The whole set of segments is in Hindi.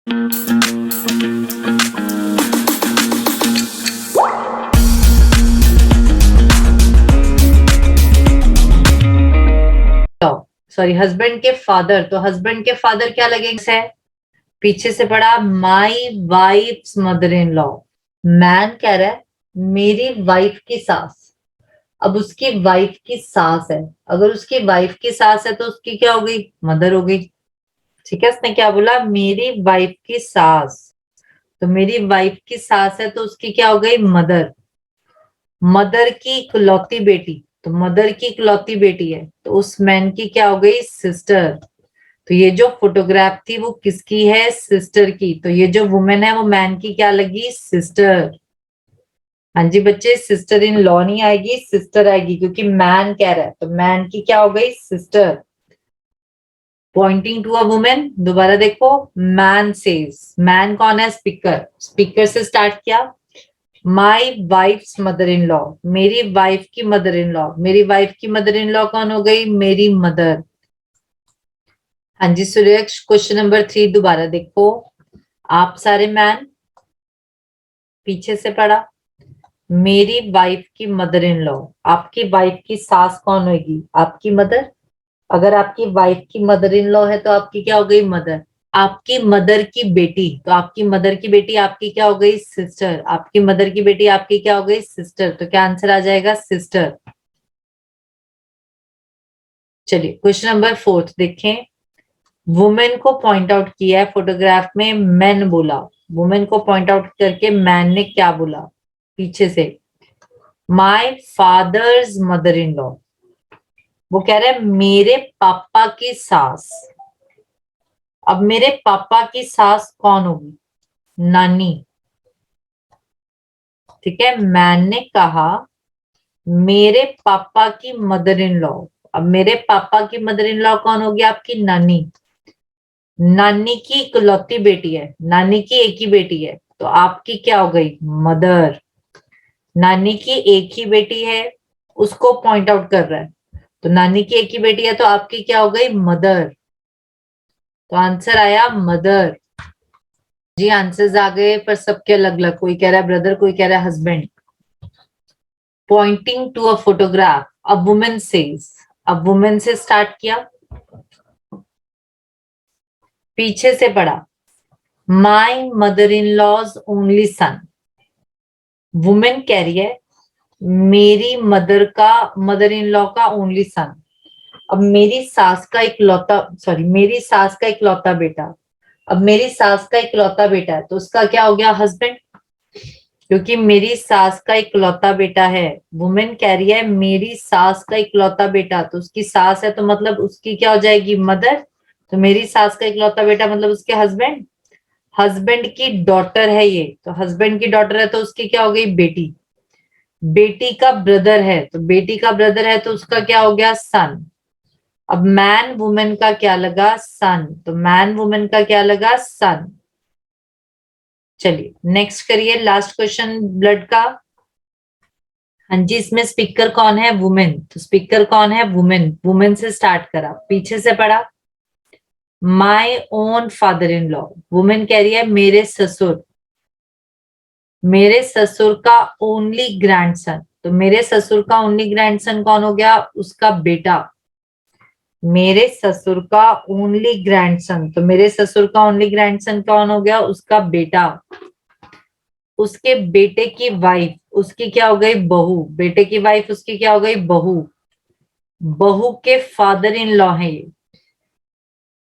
सॉरी, हस्बैंड के फादर, तो हस्बैंड के फादर क्या लगेगा है, पीछे से पढ़ा my wife's mother in law. Man कह रहा है मेरी वाइफ की सास। अब उसकी वाइफ की सास है, अगर उसकी वाइफ की सास है तो उसकी क्या हो गई, मदर हो गई। ठीक है, उसने क्या बोला, मेरी वाइफ की सास, तो मेरी वाइफ की सास है तो उसकी क्या हो गई, मदर। मदर की इकलौती बेटी, तो मदर की इकलौती बेटी है तो उस मैन की क्या हो गई, सिस्टर। तो ये जो फोटोग्राफ थी वो किसकी है, सिस्टर की। तो ये जो वुमेन है वो मैन की क्या लगी, सिस्टर। हाँ जी बच्चे, सिस्टर इन लॉ नहीं आएगी, सिस्टर आएगी, क्योंकि मैन कह रहा है तो मैन की क्या हो गई, sister. Pointing to a woman, दोबारा देखो, मैन सेज, मैन कौन है, स्पीकर। स्पीकर से स्टार्ट किया, माई वाइफ्स मदर इन लॉ, मेरी वाइफ की मदर इन लॉ। मेरी वाइफ की मदर इन लॉ कौन हो गई, मेरी मदर। हाँ जी सुरेश, क्वेश्चन नंबर 3 दोबारा देखो। आप सारे मैन, पीछे से पढ़ा, मेरी वाइफ की मदर इन लॉ। आपकी वाइफ की सास कौन होगी, आपकी मदर। अगर आपकी वाइफ की मदर इन लॉ है तो आपकी क्या हो गई, मदर। आपकी मदर की बेटी, तो आपकी मदर की बेटी आपकी क्या हो गई, सिस्टर। आपकी मदर की बेटी आपकी क्या हो गई, सिस्टर। तो क्या आंसर आ जाएगा, सिस्टर। चलिए क्वेश्चन नंबर 4 देखें। वुमेन को पॉइंट आउट किया है फोटोग्राफ में, मैन बोला। वुमेन को पॉइंट आउट करके मैन ने क्या बोला, पीछे से, my father's mother in law. वो कह रहा है मेरे पापा की सास। अब मेरे पापा की सास कौन होगी, नानी। ठीक है, मैन ने कहा मेरे पापा की मदर इन लॉ। अब मेरे पापा की मदर इन लॉ कौन होगी, आपकी नानी। नानी की इकलौती बेटी है, नानी की एक ही बेटी है तो आपकी क्या हो गई, मदर। नानी की एक ही बेटी है, उसको पॉइंट आउट कर रहा है, तो नानी की एक ही बेटी है तो आपकी क्या हो गई, मदर। तो आंसर आया मदर। जी आंसर्स आ गए, पर सबके अलग अलग, कोई कह रहा है ब्रदर, कोई कह रहा है husband. Pointing to a photograph, a woman says. अब वुमेन से स्टार्ट किया, पीछे से पढ़ा, my mother in law's only son. Woman कह रही है मेरी मदर इन लॉ का ओनली सन। अब मेरी सास का इकलौता, सॉरी, मेरी सास का इकलौता बेटा। अब मेरी सास का इकलौता बेटा है तो उसका क्या हो गया, हस्बैंड, क्योंकि मेरी सास का इकलौता बेटा है। वुमेन कह रही है मेरी सास का इकलौता बेटा, तो उसकी सास है तो मतलब उसकी क्या हो जाएगी, मदर। तो मेरी सास का इकलौता बेटा मतलब उसके हस्बैंड। हस्बैंड की डॉटर है ये, तो हस्बैंड की डॉटर है तो उसकी क्या हो गई, बेटी। बेटी का ब्रदर है, तो बेटी का ब्रदर है तो उसका क्या हो गया, सन। अब मैन वुमेन का क्या लगा, सन, तो मैन वुमेन का क्या लगा, सन। चलिए नेक्स्ट करिए, लास्ट क्वेश्चन ब्लड का। हाँ जी, इसमें स्पीकर कौन है, वुमेन, तो स्पीकर कौन है, वुमेन। वुमेन से स्टार्ट करा, पीछे से पढ़ा, my own father in law. Women कह रही है मेरे ससुर, मेरे ससुर का ओनली ग्रैंडसन। तो मेरे ससुर का ओनली ग्रैंडसन कौन हो गया, उसका बेटा। मेरे ससुर का ओनली ग्रैंडसन, तो मेरे ससुर का ओनली ग्रैंडसन कौन हो गया, उसका बेटा। उसके बेटे की वाइफ, उसकी क्या हो गई, बहू। बेटे की वाइफ उसकी क्या हो गई, बहू। बहू के फादर इन लॉ है ये।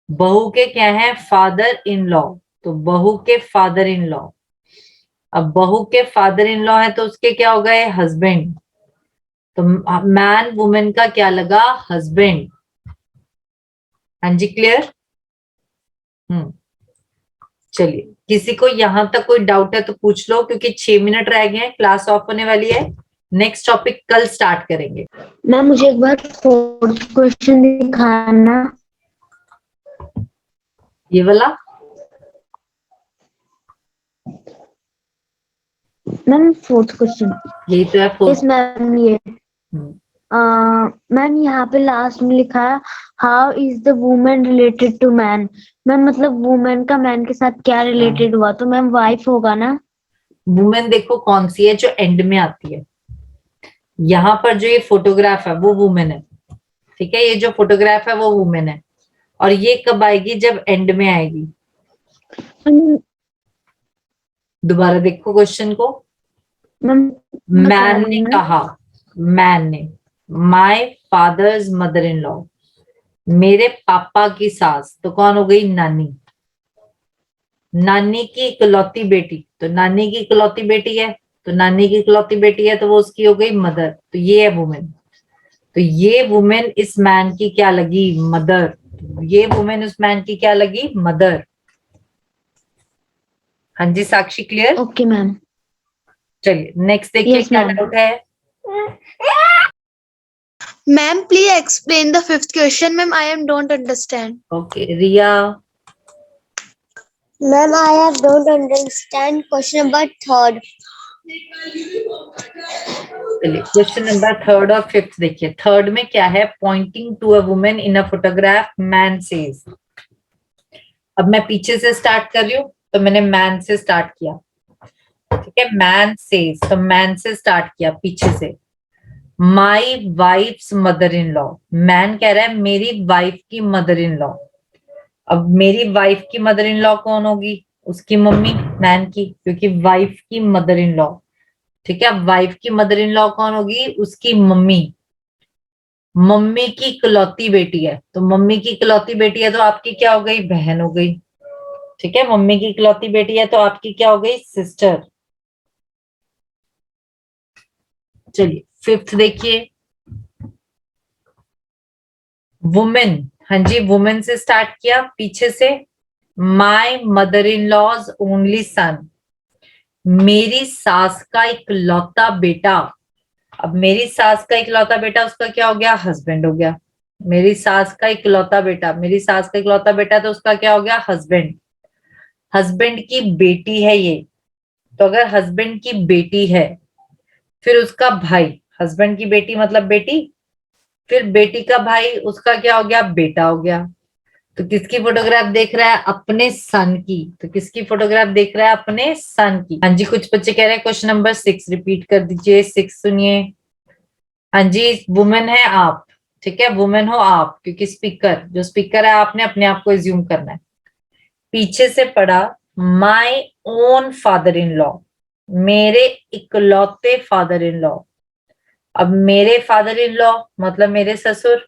बहू के क्या है, फादर इन लॉ। तो बहू के फादर इन लॉ। अब बहू के फादर इन लॉ है तो उसके क्या हो गए, हस्बैंड। तो मैन वुमेन का क्या लगा, हस्बैंड। हाँ जी क्लियर। हम्म, चलिए किसी को यहां तक कोई डाउट है तो पूछ लो, क्योंकि 6 मिनट रह गए हैं, क्लास ऑफ होने वाली है। नेक्स्ट टॉपिक कल स्टार्ट करेंगे। मैम मुझे एक बार फोर्थ क्वेश्चन दिखाना। ये वाला, मैम फोर्थ क्वेश्चन। यही तो है यस फोर्थ। मैम, ये मैम यहाँ पे लास्ट में लिखा है how is the woman related to man. Ma'am मतलब वुमेन का मैन के साथ क्या रिलेटेड हुआ, तो मैम वाइफ होगा ना। वुमेन देखो कौन सी है जो एंड में आती है, यहाँ पर जो ये फोटोग्राफ है वो वुमेन है, ठीक है, ये जो फोटोग्राफ है वो वुमेन है, और ये कब आएगी, जब एंड में आएगी। दोबारा देखो क्वेश्चन को। मैम बता मैन रही ने हूँ मैं। कहा, मैन ने, my father's mother in law, मेरे पापा की सास, तो कौन हो गई, नानी। नानी की इकलौती बेटी, तो नानी की इकलौती बेटी है, तो नानी की इकलौती बेटी है तो वो उसकी हो गई मदर, तो ये है वुमेन। तो ये वुमेन इस मैन की क्या लगी, मदर। ये वुमेन उस मैन की क्या लगी, मदर। हाँ जी साक्षी, क्लियर। Okay ma'am. चलिए नेक्स्ट देखिए यस क्या मैम। डाउट है। Ma'am, please explain the fifth question. Ma'am, I am don't understand. Okay Riya. Ma'am, I don't understand question number third. चलिए क्वेश्चन नंबर थर्ड और फिफ्थ देखिए। थर्ड में क्या है, pointing to a woman in a photograph, man says. अब मैं पीछे से स्टार्ट कर रही हूँ, तो मैंने मैन से स्टार्ट किया, ठीक है, मैन सेज, तो मैन से स्टार्ट किया पीछे से। My wife's mother in law, man कह रहा है मेरी वाइफ की मदर इन लॉ। अब मेरी वाइफ की मदर इन लॉ कौन होगी, उसकी मम्मी, मैन की, क्योंकि वाइफ की मदर इन लॉ, ठीक है। वाइफ की मदर इन लॉ कौन होगी, उसकी मम्मी। मम्मी की इकलौती बेटी है, तो मम्मी की इकलौती बेटी है तो आपकी क्या हो गई, बहन हो गई, ठीक है। मम्मी की इकलौती बेटी है तो आपकी क्या हो गई, सिस्टर। चलिए फिफ्थ देखिए, वुमेन, हाँ जी, वुमेन से स्टार्ट किया पीछे से। My mother in law's only son, मेरी सास का इकलौता बेटा। अब मेरी सास का इकलौता बेटा, उसका क्या हो गया, हस्बैंड हो गया। मेरी सास का इकलौता बेटा, मेरी सास का इकलौता बेटा, तो उसका क्या हो गया, हस्बैंड। हस्बैंड की बेटी है ये, तो अगर हस्बैंड की बेटी है, फिर उसका भाई, हस्बैंड की बेटी मतलब बेटी, फिर बेटी का भाई, उसका क्या हो गया, बेटा हो गया। तो किसकी फोटोग्राफ देख रहा है, अपने सन की, तो किसकी फोटोग्राफ देख रहा है, अपने सन की। हाँ जी, कुछ बच्चे कह रहे हैं क्वेश्चन नंबर 6 रिपीट कर दीजिए, 6 सुनिए। हाँ जी, वुमेन है आप, ठीक है, वुमेन हो आप, क्योंकि स्पीकर, जो स्पीकर है आपने अपने आप को एज्यूम करना है। पीछे से पढ़ा, my own father in law, मेरे इकलौते फादर इन लॉ। अब मेरे फादर इन लॉ मतलब मेरे ससुर,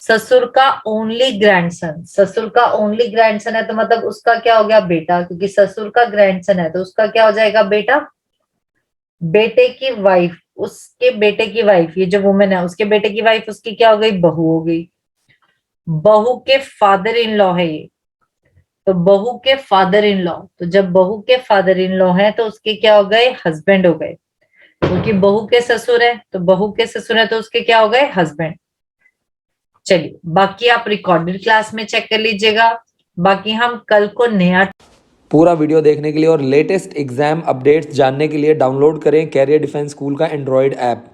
ससुर का ओनली ग्रैंडसन, ससुर का ओनली ग्रैंडसन है तो मतलब उसका क्या हो गया, बेटा, क्योंकि ससुर का ग्रैंडसन है तो उसका क्या हो जाएगा, बेटा। बेटे की वाइफ, उसके बेटे की वाइफ, ये जो वुमेन है उसके बेटे की वाइफ, उसकी क्या हो गई, बहू हो गई। बहू के फादर इन लॉ है ये, तो बहू के फादर इन लॉ, तो जब बहू के फादर इन लॉ है तो उसके क्या हो गए, हस्बैंड हो गए, क्योंकि बहू के ससुर है, तो बहू के ससुर है तो उसके क्या हो गए, हस्बैंड। चलिए बाकी आप रिकॉर्डेड क्लास में चेक कर लीजिएगा, बाकी हम कल को नया। पूरा वीडियो देखने के लिए और लेटेस्ट एग्जाम अपडेट्स जानने के लिए डाउनलोड करें कैरियर डिफेंस स्कूल का एंड्रॉयड ऐप।